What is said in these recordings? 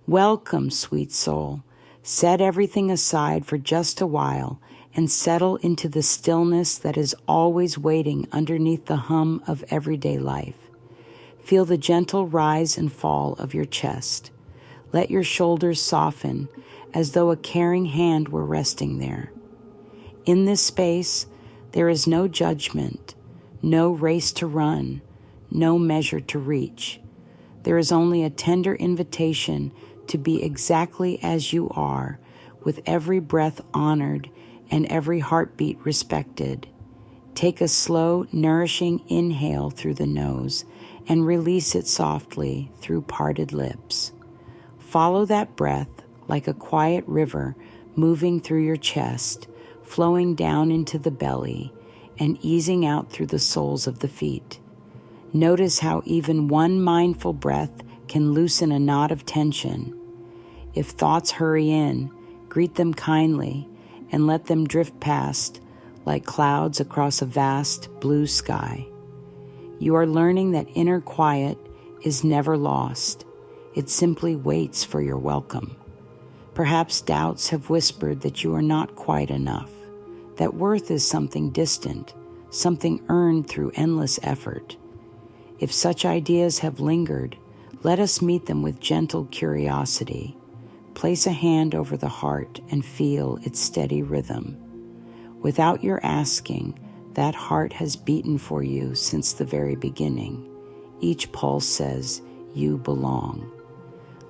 Welcome, sweet soul. Set everything aside for just a while and settle into the stillness that is always waiting underneath the hum of everyday life. Feel the gentle rise and fall of your chest. Let your shoulders soften as though a caring hand were resting there. In this space, there is no judgment, no race to run, no measure to reach. There is only a tender invitation to be exactly as you are, with every breath honored and every heartbeat respected. Take a slow, nourishing inhale through the nose and release it softly through parted lips. Follow that breath like a quiet river moving through your chest, flowing down into the belly and easing out through the soles of the feet. Notice how even one mindful breath can loosen a knot of tension. If thoughts hurry in, greet them kindly and let them drift past like clouds across a vast blue sky. You are learning that inner quiet is never lost. It simply waits for your welcome. Perhaps doubts have whispered that you are not quite enough, that worth is something distant, something earned through endless effort. If such ideas have lingered, let us meet them with gentle curiosity. Place a hand over the heart and feel its steady rhythm. Without your asking, that heart has beaten for you since the very beginning. Each pulse says, you belong.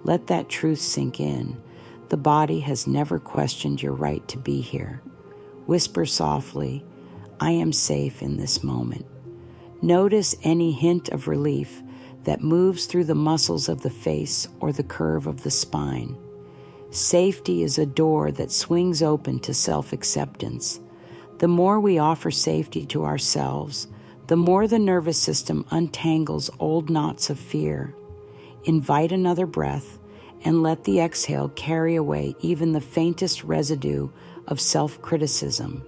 Let that truth sink in. The body has never questioned your right to be here. Whisper softly, I am safe in this moment. Notice any hint of relief that moves through the muscles of the face or the curve of the spine. Safety is a door that swings open to self-acceptance. The more we offer safety to ourselves, the more the nervous system untangles old knots of fear. Invite another breath and let the exhale carry away even the faintest residue of self-criticism.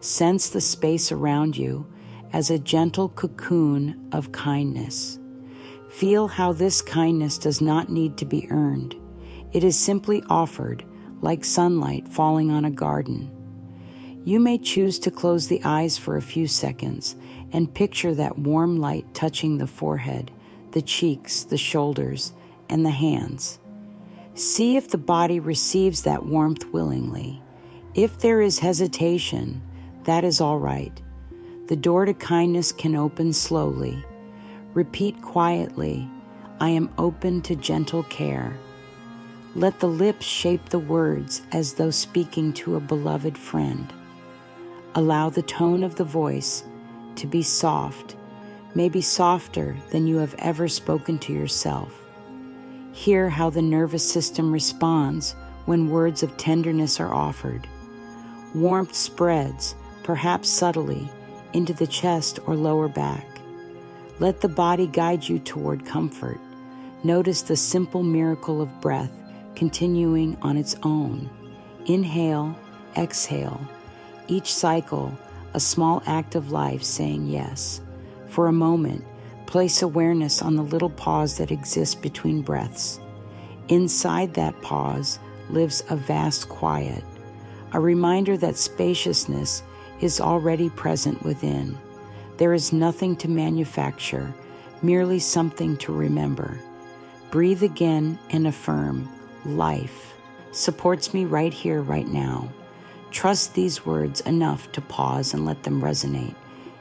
Sense the space around you as a gentle cocoon of kindness. Feel how this kindness does not need to be earned. It is simply offered, like sunlight falling on a garden. You may choose to close the eyes for a few seconds and picture that warm light touching the forehead, the cheeks, the shoulders, and the hands. See if the body receives that warmth willingly. If there is hesitation, that is all right. The door to kindness can open slowly. Repeat quietly, I am open to gentle care. Let the lips shape the words as though speaking to a beloved friend. Allow the tone of the voice to be soft, maybe softer than you have ever spoken to yourself. Hear how the nervous system responds when words of tenderness are offered. Warmth spreads, perhaps subtly, into the chest or lower back. Let the body guide you toward comfort. Notice the simple miracle of breath continuing on its own. Inhale, exhale. Each cycle, a small act of life saying yes. For a moment, place awareness on the little pause that exists between breaths. Inside that pause lives a vast quiet, a reminder that spaciousness is already present within. There is nothing to manufacture, merely something to remember. Breathe again and affirm, life supports me right here, right now. Trust these words enough to pause and let them resonate.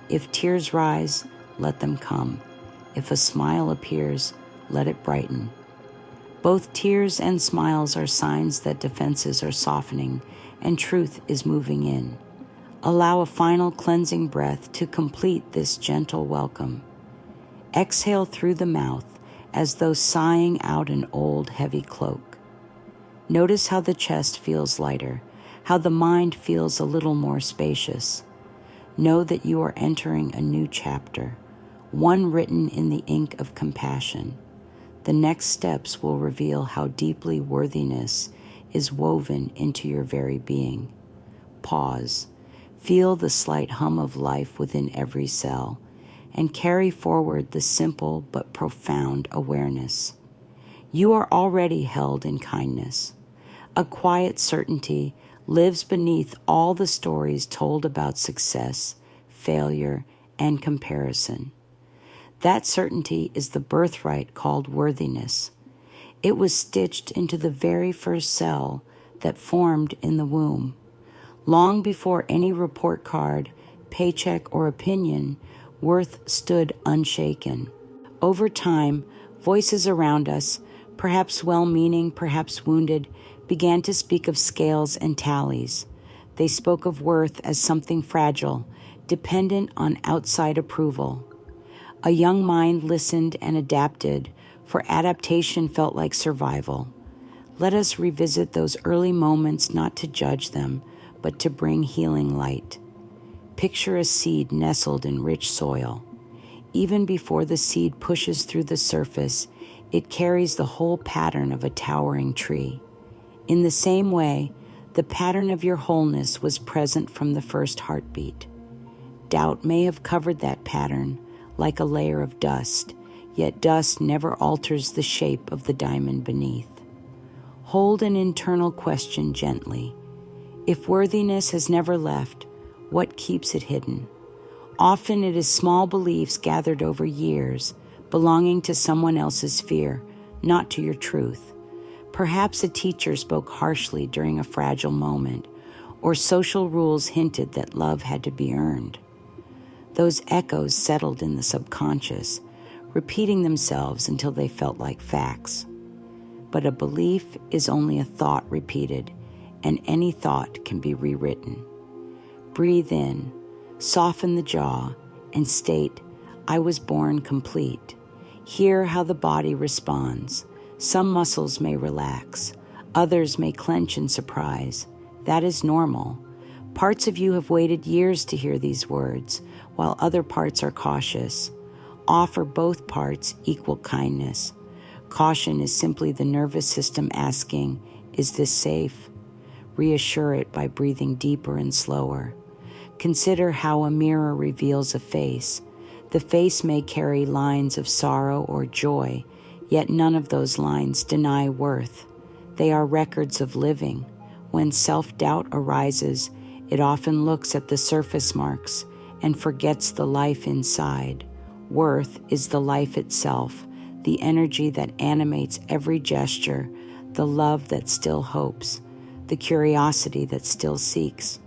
If tears rise, let them come. If a smile appears, let it brighten. Both tears and smiles are signs that defenses are softening and truth is moving in. Allow a final cleansing breath to complete this gentle welcome. Exhale through the mouth as though sighing out an old, heavy cloak. Notice how the chest feels lighter, how the mind feels a little more spacious. Know that you are entering a new chapter, one written in the ink of compassion. The next steps will reveal how deeply worthiness is woven into your very being. Pause. Feel the slight hum of life within every cell, and carry forward the simple but profound awareness. You are already held in kindness. A quiet certainty lives beneath all the stories told about success, failure, and comparison. That certainty is the birthright called worthiness. It was stitched into the very first cell that formed in the womb. Long before any report card, paycheck, or opinion, worth stood unshaken. Over time, voices around us, perhaps well-meaning, perhaps wounded, began to speak of scales and tallies. They spoke of worth as something fragile, dependent on outside approval. A young mind listened and adapted, for adaptation felt like survival. Let us revisit those early moments not to judge them, but to bring healing light. Picture a seed nestled in rich soil. Even before the seed pushes through the surface, it carries the whole pattern of a towering tree. In the same way, the pattern of your wholeness was present from the first heartbeat. Doubt may have covered that pattern like a layer of dust, yet dust never alters the shape of the diamond beneath. Hold an internal question gently. If worthiness has never left, what keeps it hidden? Often it is small beliefs gathered over years, belonging to someone else's fear, not to your truth. Perhaps a teacher spoke harshly during a fragile moment, or social rules hinted that love had to be earned. Those echoes settled in the subconscious, repeating themselves until they felt like facts. But a belief is only a thought repeated, and any thought can be rewritten. Breathe in, soften the jaw, and state, "I was born complete." Hear how the body responds. Some muscles may relax, others may clench in surprise. That is normal. Parts of you have waited years to hear these words, while other parts are cautious. Offer both parts equal kindness. Caution is simply the nervous system asking, "Is this safe?" Reassure it by breathing deeper and slower. Consider how a mirror reveals a face. The face may carry lines of sorrow or joy, yet none of those lines deny worth. They are records of living. When self-doubt arises, it often looks at the surface marks and forgets the life inside. Worth is the life itself, the energy that animates every gesture, the love that still hopes, the curiosity that still seeks.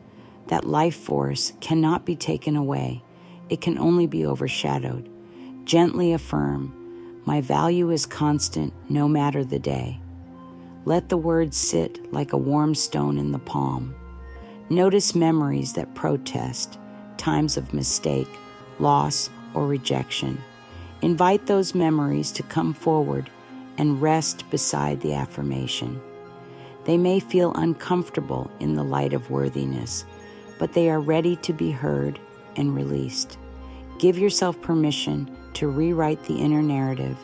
That life force cannot be taken away. It can only be overshadowed. Gently affirm, "My value is constant no matter the day." Let the words sit like a warm stone in the palm. Notice memories that protest, times of mistake, loss, or rejection. Invite those memories to come forward and rest beside the affirmation. They may feel uncomfortable in the light of worthiness, but they are ready to be heard and released. Give yourself permission to rewrite the inner narrative.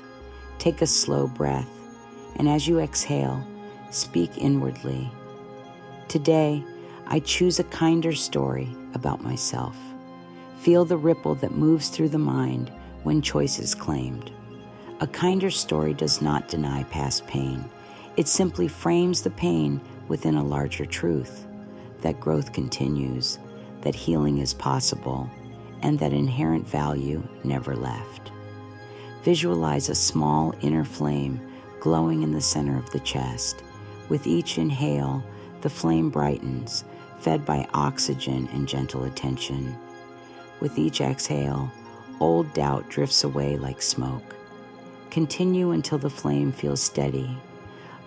Take a slow breath, and as you exhale, speak inwardly. Today, I choose a kinder story about myself. Feel the ripple that moves through the mind when choice is claimed. A kinder story does not deny past pain. It simply frames the pain within a larger truth, that growth continues, that healing is possible, and that inherent value never left. Visualize a small inner flame glowing in the center of the chest. With each inhale, the flame brightens, fed by oxygen and gentle attention. With each exhale, old doubt drifts away like smoke. Continue until the flame feels steady,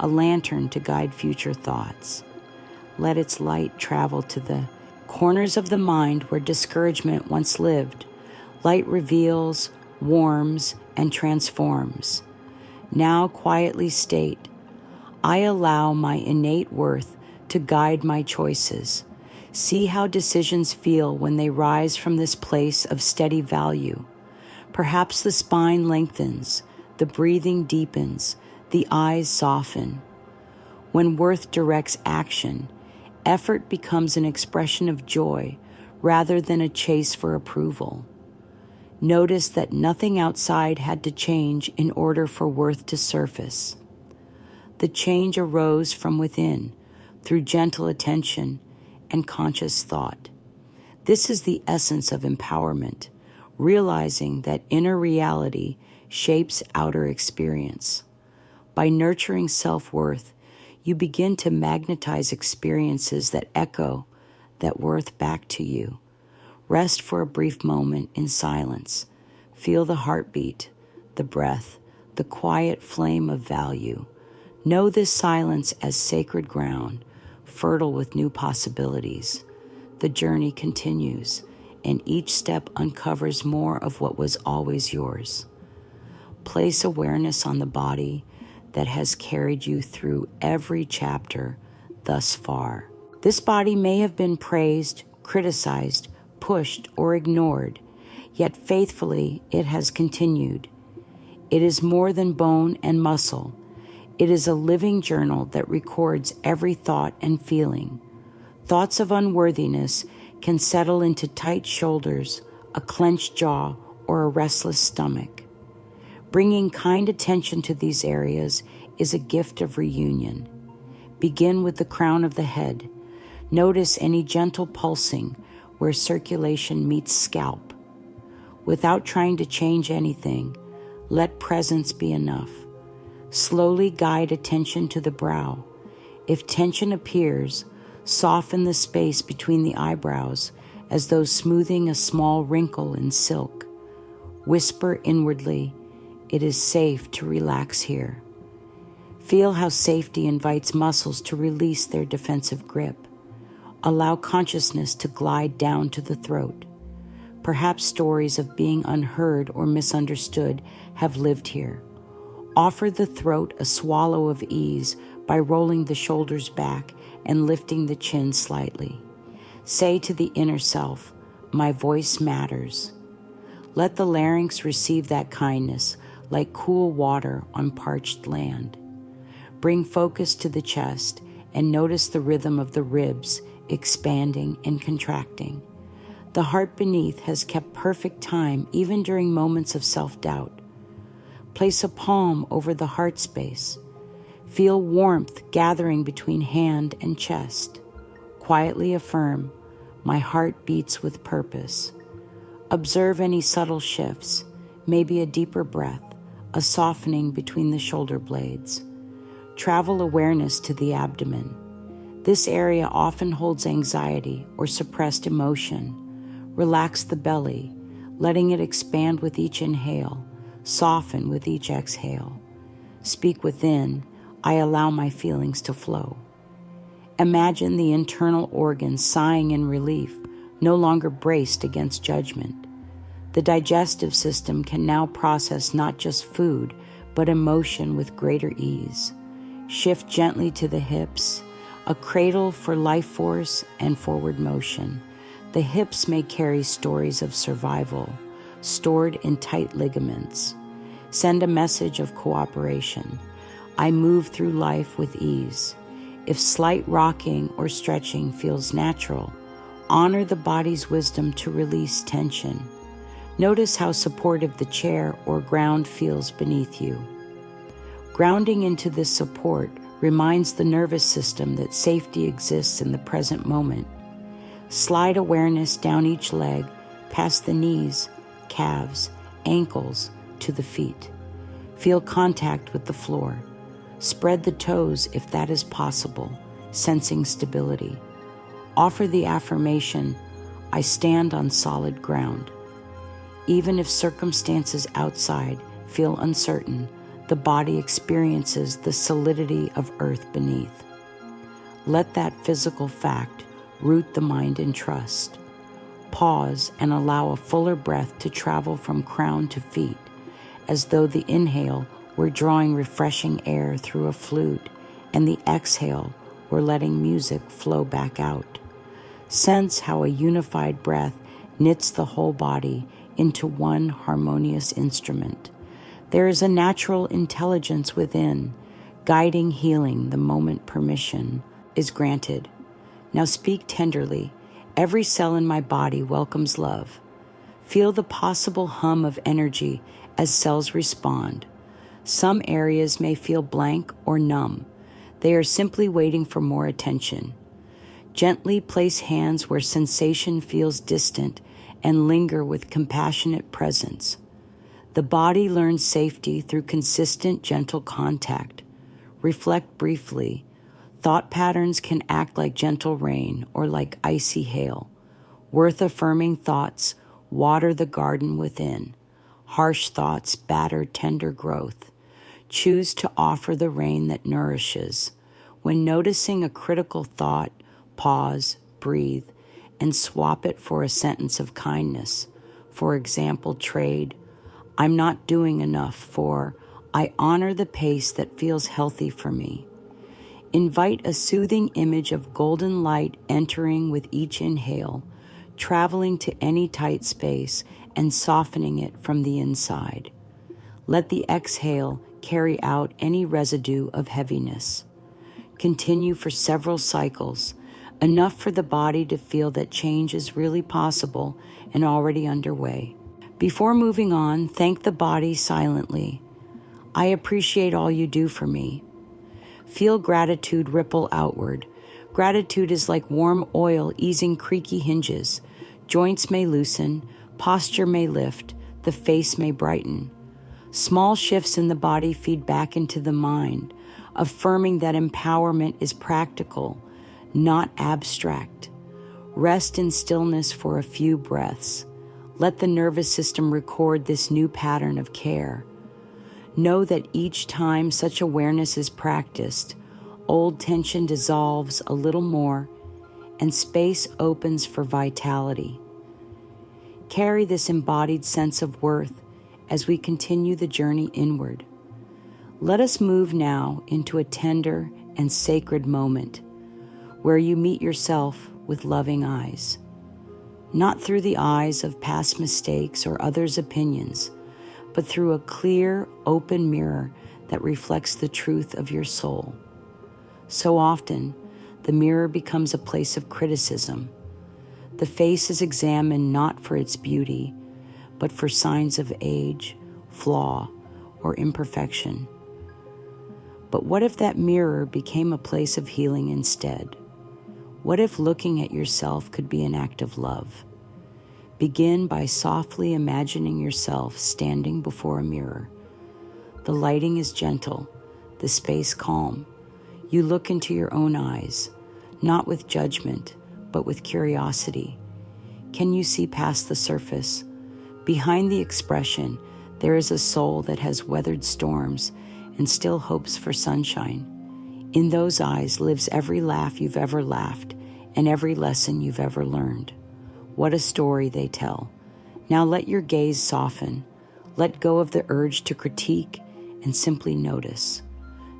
a lantern to guide future thoughts. Let its light travel to the corners of the mind where discouragement once lived. Light reveals, warms, and transforms. Now quietly state, "I allow my innate worth to guide my choices." See how decisions feel when they rise from this place of steady value. Perhaps the spine lengthens, the breathing deepens, the eyes soften. When worth directs action, effort becomes an expression of joy rather than a chase for approval. Notice that nothing outside had to change in order for worth to surface. The change arose from within, through gentle attention and conscious thought. This is the essence of empowerment, realizing that inner reality shapes outer experience. By nurturing self-worth, you begin to magnetize experiences that echo that worth back to you. Rest for a brief moment in silence. Feel the heartbeat, the breath, the quiet flame of value. Know this silence as sacred ground, fertile with new possibilities. The journey continues, and each step uncovers more of what was always yours. Place awareness on the body that has carried you through every chapter thus far. This body may have been praised, criticized, pushed, or ignored, yet faithfully it has continued. It is more than bone and muscle. It is a living journal that records every thought and feeling. Thoughts of unworthiness can settle into tight shoulders, a clenched jaw, or a restless stomach. Bringing kind attention to these areas is a gift of reunion. Begin with the crown of the head. Notice any gentle pulsing where circulation meets scalp. Without trying to change anything, let presence be enough. Slowly guide attention to the brow. If tension appears, soften the space between the eyebrows as though smoothing a small wrinkle in silk. Whisper inwardly, "It is safe to relax here." Feel how safety invites muscles to release their defensive grip. Allow consciousness to glide down to the throat. Perhaps stories of being unheard or misunderstood have lived here. Offer the throat a swallow of ease by rolling the shoulders back and lifting the chin slightly. Say to the inner self, "My voice matters." Let the larynx receive that kindness like cool water on parched land. Bring focus to the chest and notice the rhythm of the ribs expanding and contracting. The heart beneath has kept perfect time even during moments of self-doubt. Place a palm over the heart space. Feel warmth gathering between hand and chest. Quietly affirm, "My heart beats with purpose." Observe any subtle shifts, maybe a deeper breath, a softening between the shoulder blades. Travel awareness to the abdomen. This area often holds anxiety or suppressed emotion. Relax the belly, letting it expand with each inhale, soften with each exhale. Speak within, "I allow my feelings to flow." Imagine the internal organs sighing in relief, no longer braced against judgment. The digestive system can now process not just food, but emotion with greater ease. Shift gently to the hips, a cradle for life force and forward motion. The hips may carry stories of survival, stored in tight ligaments. Send a message of cooperation. I move through life with ease. If slight rocking or stretching feels natural, honor the body's wisdom to release tension. Notice how supportive the chair or ground feels beneath you. Grounding into this support reminds the nervous system that safety exists in the present moment. Slide awareness down each leg, past the knees, calves, ankles, to the feet. Feel contact with the floor. Spread the toes if that is possible, sensing stability. Offer the affirmation, "I stand on solid ground." Even if circumstances outside feel uncertain, the body experiences the solidity of earth beneath. Let that physical fact root the mind in trust. Pause and allow a fuller breath to travel from crown to feet, as though the inhale were drawing refreshing air through a flute, and the exhale were letting music flow back out. Sense how a unified breath knits the whole body into one harmonious instrument. There is a natural intelligence within, guiding healing the moment permission is granted. Now speak tenderly. Every cell in my body welcomes love. Feel the possible hum of energy as cells respond. Some areas may feel blank or numb. They are simply waiting for more attention. Gently place hands where sensation feels distant and linger with compassionate presence. The body learns safety through consistent, gentle contact. Reflect briefly. Thought patterns can act like gentle rain or like icy hail. Worth affirming thoughts water the garden within. Harsh thoughts batter tender growth. Choose to offer the rain that nourishes. When noticing a critical thought, pause, breathe, and swap it for a sentence of kindness. For example, trade, "I'm not doing enough" for "I honor the pace that feels healthy for me." Invite a soothing image of golden light entering with each inhale, traveling to any tight space and softening it from the inside. Let the exhale carry out any residue of heaviness. Continue for several cycles, enough for the body to feel that change is really possible and already underway. Before moving on, thank the body silently. "I appreciate all you do for me." Feel gratitude ripple outward. Gratitude is like warm oil easing creaky hinges. Joints may loosen, posture may lift, the face may brighten. Small shifts in the body feed back into the mind, affirming that empowerment is practical, not abstract. Rest in stillness for a few breaths. Let the nervous system record this new pattern of care. Know that each time such awareness is practiced, old tension dissolves a little more and space opens for vitality. Carry this embodied sense of worth as we continue the journey inward. Let us move now into a tender and sacred moment where you meet yourself with loving eyes. Not through the eyes of past mistakes or others' opinions, but through a clear, open mirror that reflects the truth of your soul. So often, the mirror becomes a place of criticism. The face is examined not for its beauty, but for signs of age, flaw, or imperfection. But what if that mirror became a place of healing instead? What if looking at yourself could be an act of love? Begin by softly imagining yourself standing before a mirror. The lighting is gentle, the space calm. You look into your own eyes, not with judgment, but with curiosity. Can you see past the surface? Behind the expression, there is a soul that has weathered storms and still hopes for sunshine. In those eyes lives every laugh you've ever laughed and every lesson you've ever learned. What a story they tell. Now let your gaze soften. Let go of the urge to critique and simply notice.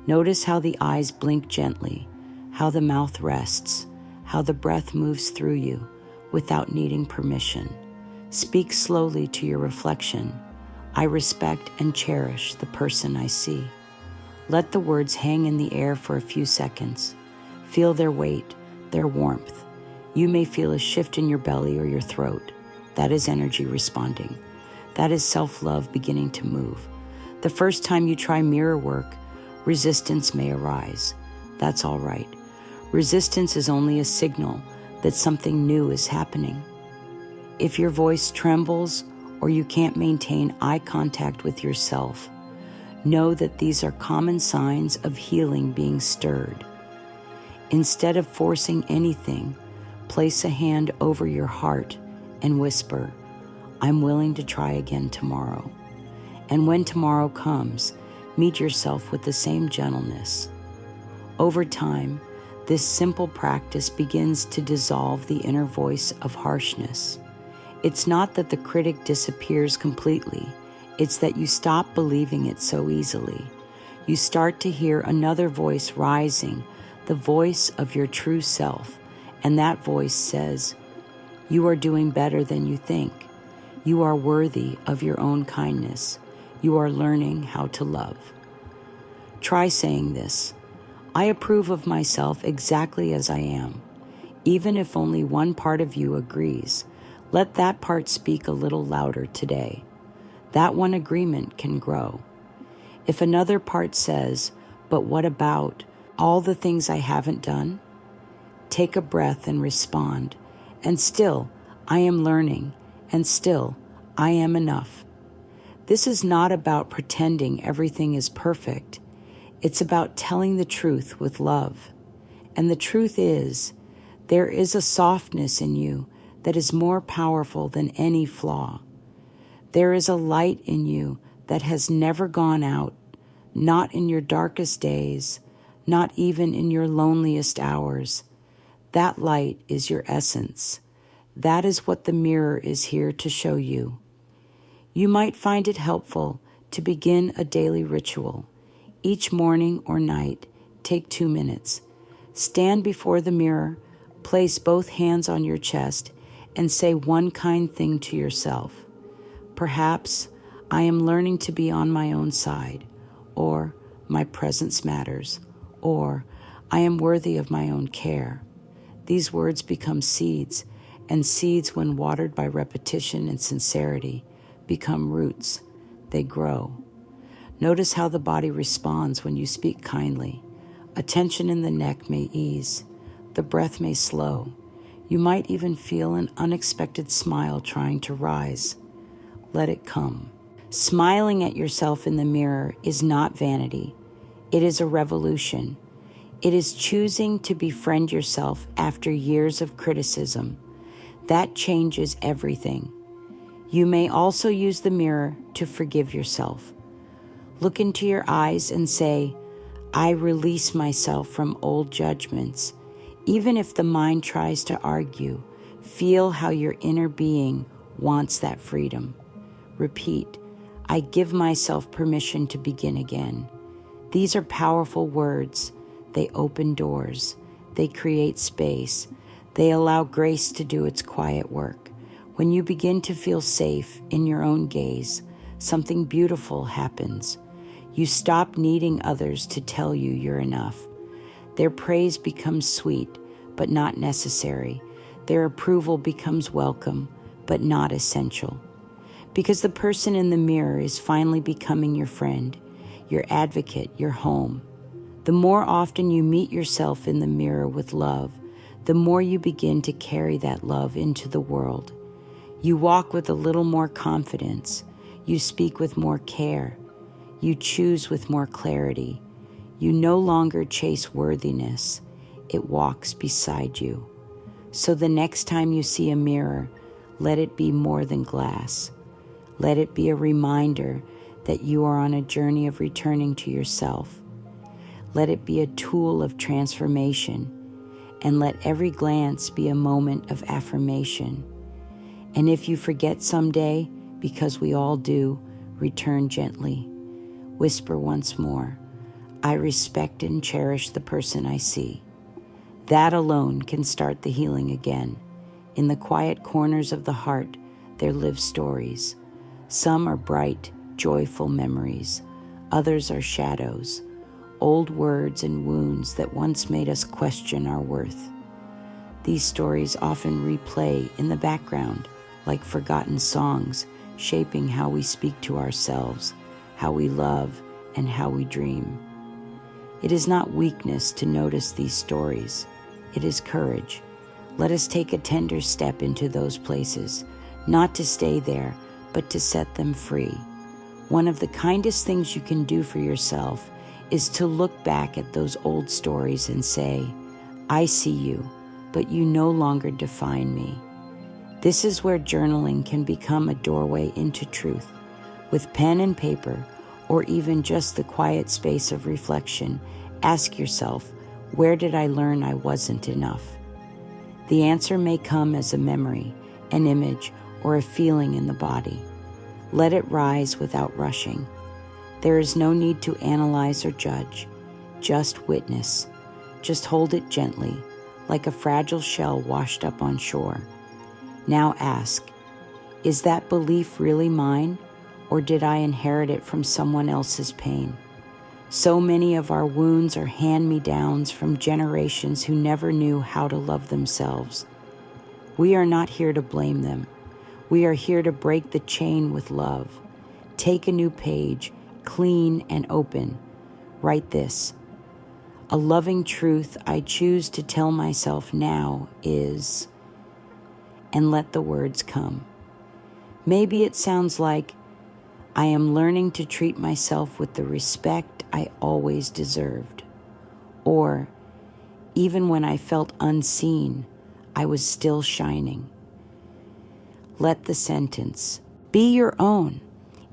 Notice how the eyes blink gently, how the mouth rests, how the breath moves through you without needing permission. Speak slowly to your reflection. "I respect and cherish the person I see." Let the words hang in the air for a few seconds. Feel their weight, their warmth. You may feel a shift in your belly or your throat. That is energy responding. That is self-love beginning to move. The first time you try mirror work, resistance may arise. That's all right. Resistance is only a signal that something new is happening. If your voice trembles or you can't maintain eye contact with yourself, know that these are common signs of healing being stirred. Instead of forcing anything, place a hand over your heart and whisper, "I'm willing to try again tomorrow." And when tomorrow comes, meet yourself with the same gentleness. Over time, this simple practice begins to dissolve the inner voice of harshness. It's not that the critic disappears completely. It's that you stop believing it so easily. You start to hear another voice rising, the voice of your true self. And that voice says, "You are doing better than you think. You are worthy of your own kindness. You are learning how to love." Try saying this. "I approve of myself exactly as I am." Even if only one part of you agrees, let that part speak a little louder today. That one agreement can grow. If another part says, "But what about all the things I haven't done?" take a breath and respond, "And still, I am learning, and still, I am enough." This is not about pretending everything is perfect. It's about telling the truth with love. And the truth is, there is a softness in you that is more powerful than any flaw. There is a light in you that has never gone out, not in your darkest days, not even in your loneliest hours. That light is your essence. That is what the mirror is here to show you. You might find it helpful to begin a daily ritual. Each morning or night, take 2 minutes. Stand before the mirror, place both hands on your chest, and say one kind thing to yourself. Perhaps, "I am learning to be on my own side," or "My presence matters," or "I am worthy of my own care." These words become seeds, and seeds, when watered by repetition and sincerity, become roots. They grow. Notice how the body responds when you speak kindly. A tension in the neck may ease. The breath may slow. You might even feel an unexpected smile trying to rise. Let it come. Smiling at yourself in the mirror is not vanity. It is a revolution. It is choosing to befriend yourself after years of criticism. That changes everything. You may also use the mirror to forgive yourself. Look into your eyes and say, "I release myself from old judgments." Even if the mind tries to argue, feel how your inner being wants that freedom. Repeat, "I give myself permission to begin again." These are powerful words. They open doors. They create space. They allow grace to do its quiet work. When you begin to feel safe in your own gaze, something beautiful happens. You stop needing others to tell you you're enough. Their praise becomes sweet, but not necessary. Their approval becomes welcome, but not essential. Because the person in the mirror is finally becoming your friend, your advocate, your home. The more often you meet yourself in the mirror with love, the more you begin to carry that love into the world. You walk with a little more confidence. You speak with more care. You choose with more clarity. You no longer chase worthiness. It walks beside you. So the next time you see a mirror, let it be more than glass. Let it be a reminder that you are on a journey of returning to yourself. Let it be a tool of transformation, and let every glance be a moment of affirmation. And if you forget someday, because we all do, return gently. Whisper once more, "I respect and cherish the person I see." That alone can start the healing again. In the quiet corners of the heart, there live stories. Some are bright, joyful memories. Others are shadows, old words and wounds that once made us question our worth. These stories often replay in the background, like forgotten songs, shaping how we speak to ourselves, how we love, and how we dream. It is not weakness to notice these stories. It is courage. Let us take a tender step into those places, not to stay there, but to set them free. One of the kindest things you can do for yourself is to look back at those old stories and say, "I see you, but you no longer define me." This is where journaling can become a doorway into truth. With pen and paper, or even just the quiet space of reflection, ask yourself, where did I learn I wasn't enough? The answer may come as a memory, an image, or a feeling in the body. Let it rise without rushing. There is no need to analyze or judge. Just witness. Just hold it gently, like a fragile shell washed up on shore. Now ask, is that belief really mine, or did I inherit it from someone else's pain? So many of our wounds are hand-me-downs from generations who never knew how to love themselves. We are not here to blame them. We are here to break the chain with love. Take a new page, clean and open. Write this: a loving truth I choose to tell myself now is, and let the words come. Maybe it sounds like, I am learning to treat myself with the respect I always deserved. Or, even when I felt unseen, I was still shining. Let the sentence be your own.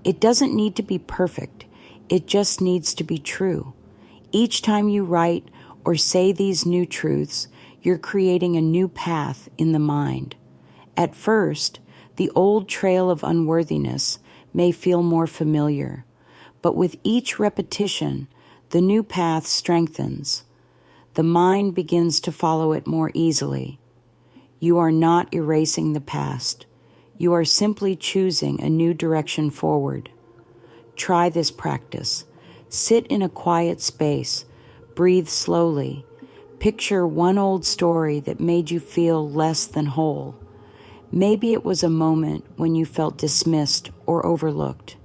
It doesn't need to be perfect. It just needs to be true. Each time you write or say these new truths, you're creating a new path in the mind. At first, the old trail of unworthiness may feel more familiar, but with each repetition, the new path strengthens. The mind begins to follow it more easily. You are not erasing the past. You are simply choosing a new direction forward. Try this practice. Sit in a quiet space. Breathe slowly. Picture one old story that made you feel less than whole. Maybe it was a moment when you felt dismissed or overlooked.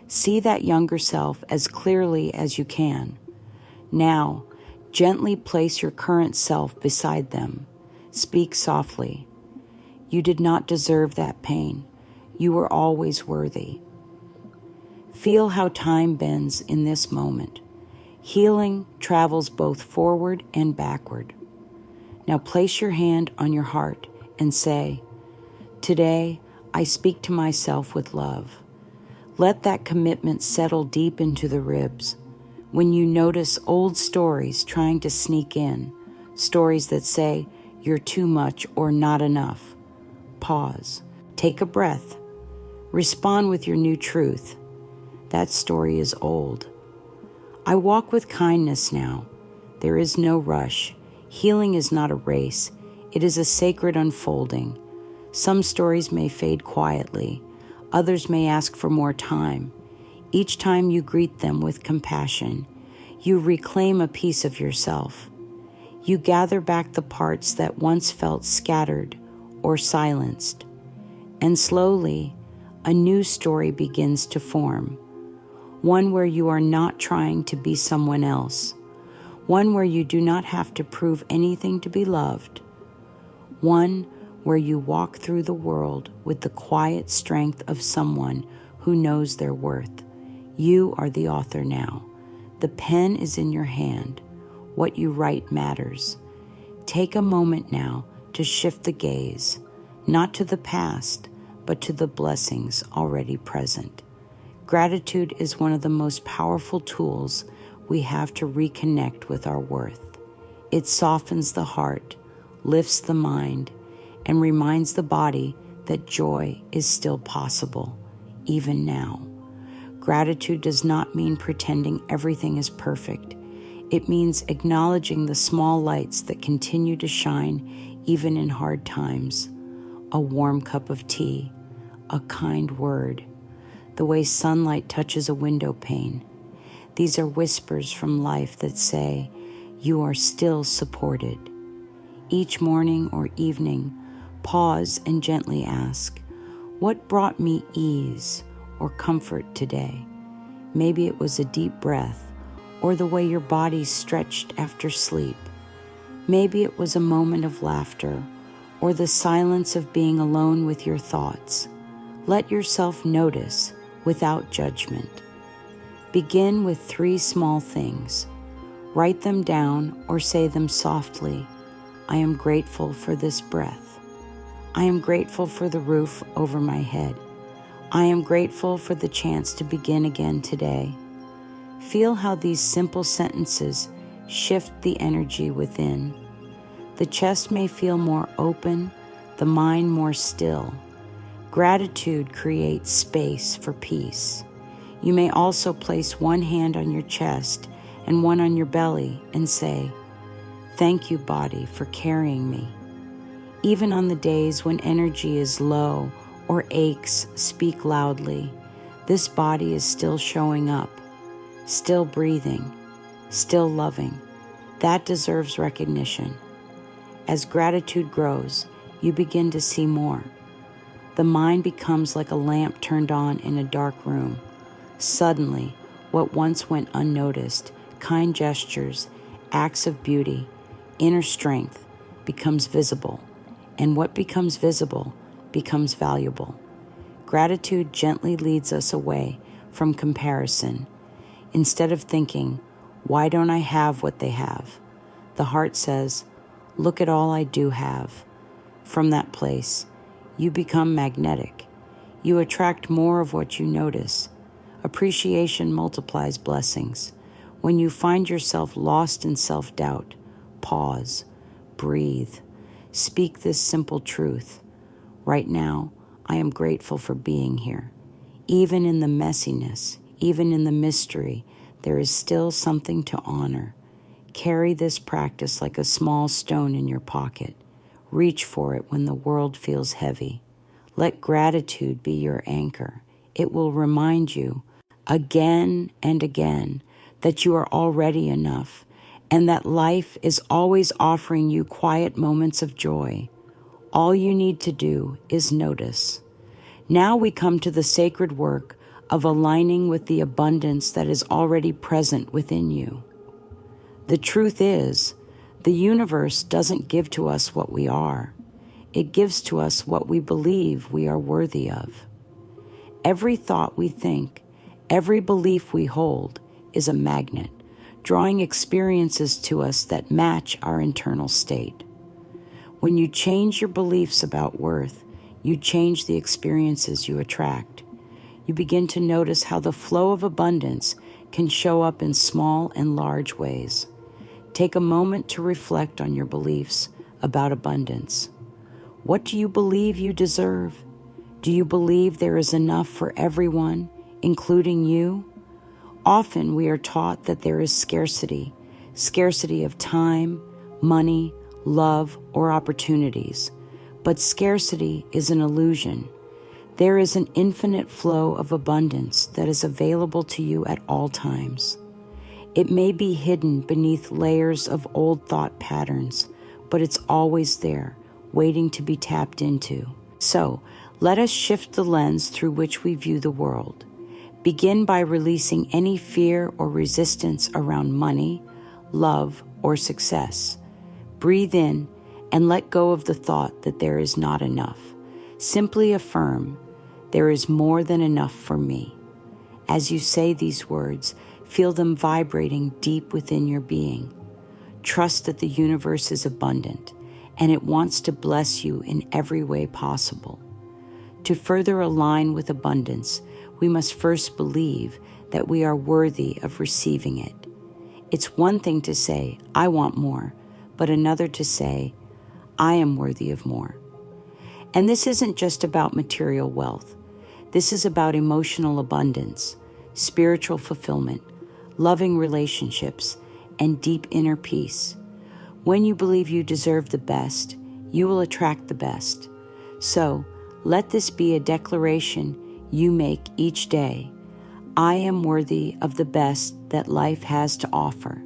See that younger self as clearly as you can. Now, gently place your current self beside them. Speak softly. You did not deserve that pain. You were always worthy. Feel how time bends in this moment. Healing travels both forward and backward. Now place your hand on your heart and say, today, I speak to myself with love. Let that commitment settle deep into the ribs. When you notice old stories trying to sneak in, stories that say you're too much or not enough, pause. Take a breath. Respond with your new truth. That story is old. I walk with kindness now. There is no rush. Healing is not a race. It is a sacred unfolding. Some stories may fade quietly. Others may ask for more time. Each time you greet them with compassion, you reclaim a piece of yourself. You gather back the parts that once felt scattered or silenced. And slowly, a new story begins to form. One where you are not trying to be someone else. One where you do not have to prove anything to be loved. One where you walk through the world with the quiet strength of someone who knows their worth. You are the author now. The pen is in your hand. What you write matters. Take a moment now to shift the gaze, not to the past, but to the blessings already present. Gratitude is one of the most powerful tools we have to reconnect with our worth. It softens the heart, lifts the mind, and reminds the body that joy is still possible, even now. Gratitude does not mean pretending everything is perfect. It means acknowledging the small lights that continue to shine even in hard times. A warm cup of tea, a kind word, the way sunlight touches a window pane. These are whispers from life that say, you are still supported. Each morning or evening, pause and gently ask, what brought me ease or comfort today? Maybe it was a deep breath, or the way your body stretched after sleep. Maybe it was a moment of laughter, or the silence of being alone with your thoughts. Let yourself notice without judgment. Begin with 3 small things. Write them down or say them softly. I am grateful for this breath. I am grateful for the roof over my head. I am grateful for the chance to begin again today. Feel how these simple sentences shift the energy within. The chest may feel more open, the mind more still. Gratitude creates space for peace. You may also place one hand on your chest and one on your belly and say, thank you, body, for carrying me. Even on the days when energy is low or aches speak loudly, this body is still showing up, still breathing, still loving. That deserves recognition. As gratitude grows, you begin to see more. The mind becomes like a lamp turned on in a dark room. Suddenly, what once went unnoticed, kind gestures, acts of beauty, inner strength, becomes visible, and what becomes visible becomes valuable. Gratitude gently leads us away from comparison. Instead of thinking, "Why don't I have what they have?" the heart says, "Look at all I do have." From that place, you become magnetic. You attract more of what you notice. Appreciation multiplies blessings. When you find yourself lost in self-doubt, pause, breathe, speak this simple truth. Right now, I am grateful for being here. Even in the messiness, even in the mystery, there is still something to honor. Carry this practice like a small stone in your pocket. Reach for it when the world feels heavy. Let gratitude be your anchor. It will remind you again and again that you are already enough and that life is always offering you quiet moments of joy. All you need to do is notice. Now we come to the sacred work of aligning with the abundance that is already present within you. The truth is, the universe doesn't give to us what we are. It gives to us what we believe we are worthy of. Every thought we think, every belief we hold is a magnet, drawing experiences to us that match our internal state. When you change your beliefs about worth, you change the experiences you attract. You begin to notice how the flow of abundance can show up in small and large ways. Take a moment to reflect on your beliefs about abundance. What do you believe you deserve? Do you believe there is enough for everyone, including you? Often we are taught that there is scarcity of time, money, love, or opportunities. But scarcity is an illusion. There is an infinite flow of abundance that is available to you at all times. It may be hidden beneath layers of old thought patterns, but it's always there, waiting to be tapped into. So, let us shift the lens through which we view the world. Begin by releasing any fear or resistance around money, love, or success. Breathe in and let go of the thought that there is not enough. Simply affirm, "There is more than enough for me." As you say these words, feel them vibrating deep within your being. Trust that the universe is abundant, and it wants to bless you in every way possible. To further align with abundance, we must first believe that we are worthy of receiving it. It's one thing to say, "I want more," but another to say, "I am worthy of more." And this isn't just about material wealth. This is about emotional abundance, spiritual fulfillment, loving relationships, and deep inner peace. When you believe you deserve the best, you will attract the best. So, let this be a declaration you make each day. I am worthy of the best that life has to offer.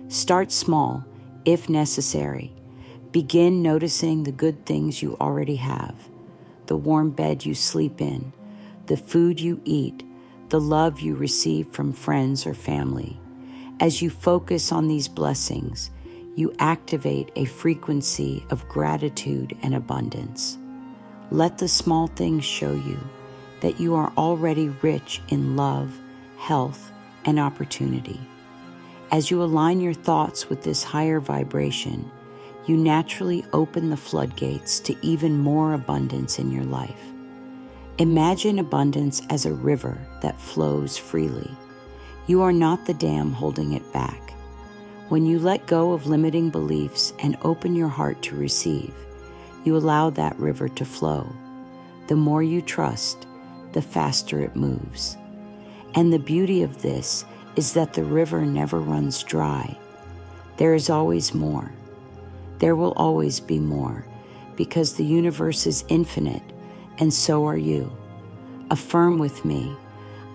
Start small, if necessary. Begin noticing the good things you already have, the warm bed you sleep in, the food you eat, the love you receive from friends or family. As you focus on these blessings, you activate a frequency of gratitude and abundance. Let the small things show you that you are already rich in love, health, and opportunity. As you align your thoughts with this higher vibration, you naturally open the floodgates to even more abundance in your life. Imagine abundance as a river that flows freely. You are not the dam holding it back. When you let go of limiting beliefs and open your heart to receive, you allow that river to flow. The more you trust, the faster it moves. And the beauty of this is that the river never runs dry. There is always more. There will always be more, because the universe is infinite, and so are you. Affirm with me,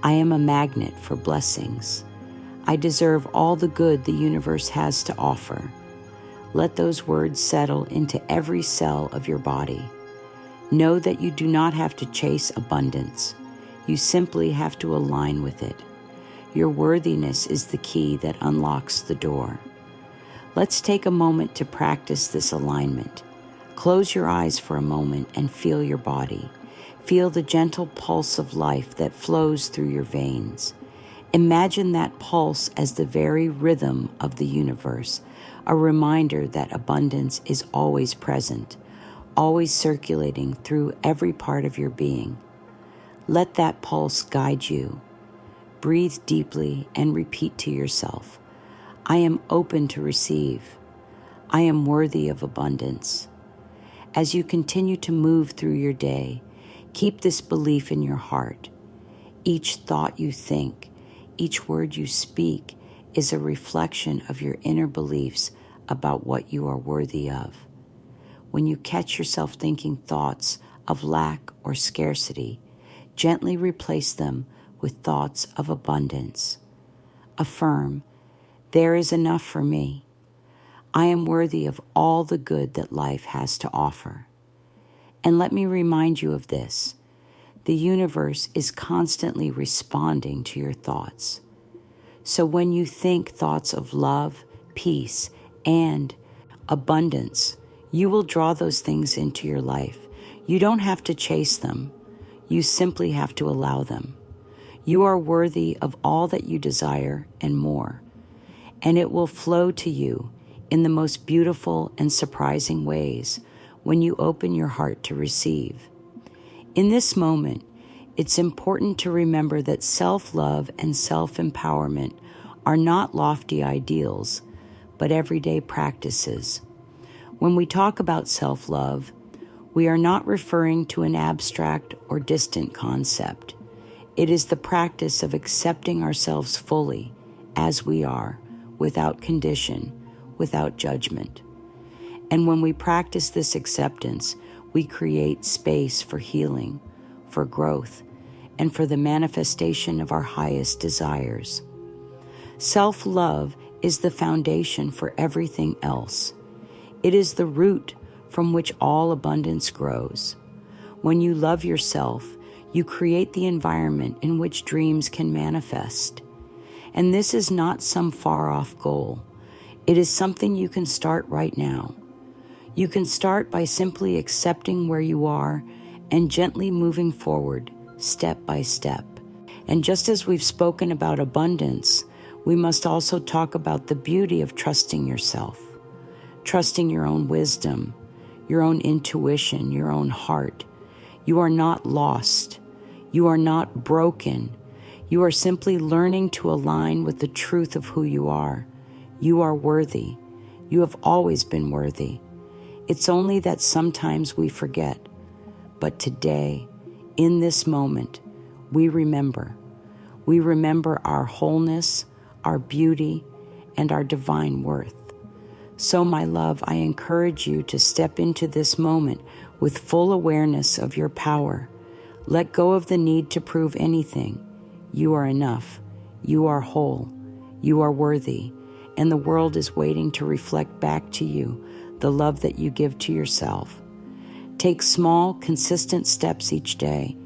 I am a magnet for blessings. I deserve all the good the universe has to offer. Let those words settle into every cell of your body. Know that you do not have to chase abundance. You simply have to align with it. Your worthiness is the key that unlocks the door. Let's take a moment to practice this alignment. Close your eyes for a moment and feel your body. Feel the gentle pulse of life that flows through your veins. Imagine that pulse as the very rhythm of the universe, a reminder that abundance is always present, always circulating through every part of your being. Let that pulse guide you. Breathe deeply and repeat to yourself, I am open to receive. I am worthy of abundance. As you continue to move through your day, keep this belief in your heart. Each thought you think, each word you speak is a reflection of your inner beliefs about what you are worthy of. When you catch yourself thinking thoughts of lack or scarcity, gently replace them with thoughts of abundance. Affirm, there is enough for me. I am worthy of all the good that life has to offer. And let me remind you of this. The universe is constantly responding to your thoughts. So when you think thoughts of love, peace, and abundance, you will draw those things into your life. You don't have to chase them. You simply have to allow them. You are worthy of all that you desire and more. And it will flow to you in the most beautiful and surprising ways when you open your heart to receive. In this moment, it's important to remember that self-love and self-empowerment are not lofty ideals, but everyday practices. When we talk about self-love, we are not referring to an abstract or distant concept. It is the practice of accepting ourselves fully as we are, without condition, without judgment. And when we practice this acceptance, we create space for healing, for growth, and for the manifestation of our highest desires. Self-love is the foundation for everything else. It is the root from which all abundance grows. When you love yourself, you create the environment in which dreams can manifest. And this is not some far-off goal. It is something you can start right now. You can start by simply accepting where you are and gently moving forward, step by step. And just as we've spoken about abundance, we must also talk about the beauty of trusting yourself, trusting your own wisdom, your own intuition, your own heart. You are not lost. You are not broken. You are simply learning to align with the truth of who you are. You are worthy. You have always been worthy. It's only that sometimes we forget. But today, in this moment, we remember. We remember our wholeness, our beauty, and our divine worth. So, my love, I encourage you to step into this moment with full awareness of your power. Let go of the need to prove anything. You are enough. You are whole. You are worthy. And the world is waiting to reflect back to you the love that you give to yourself. Take small, consistent steps each day.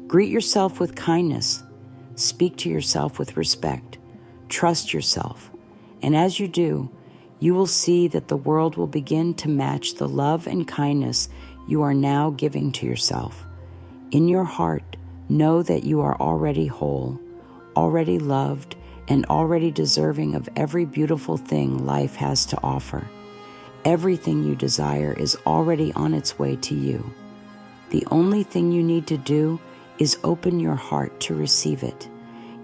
Greet yourself with kindness. Speak to yourself with respect. Trust yourself. And as you do, you will see that the world will begin to match the love and kindness you are now giving to yourself. In your heart, know that you are already whole, already loved, and already deserving of every beautiful thing life has to offer. Everything you desire is already on its way to you. The only thing you need to do is open your heart to receive it.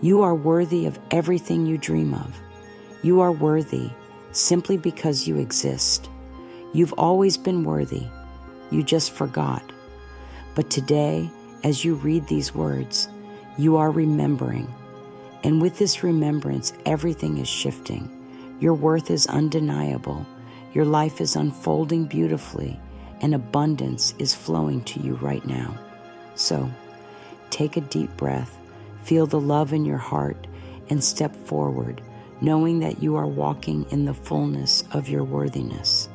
You are worthy of everything you dream of. You are worthy simply because you exist. You've always been worthy. You just forgot. But today, as you read these words, you are remembering. And with this remembrance, everything is shifting. Your worth is undeniable. Your life is unfolding beautifully, and abundance is flowing to you right now. So, take a deep breath, feel the love in your heart, and step forward, knowing that you are walking in the fullness of your worthiness.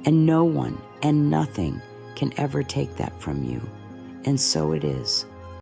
And no one and nothing can ever take that from you. And so it is.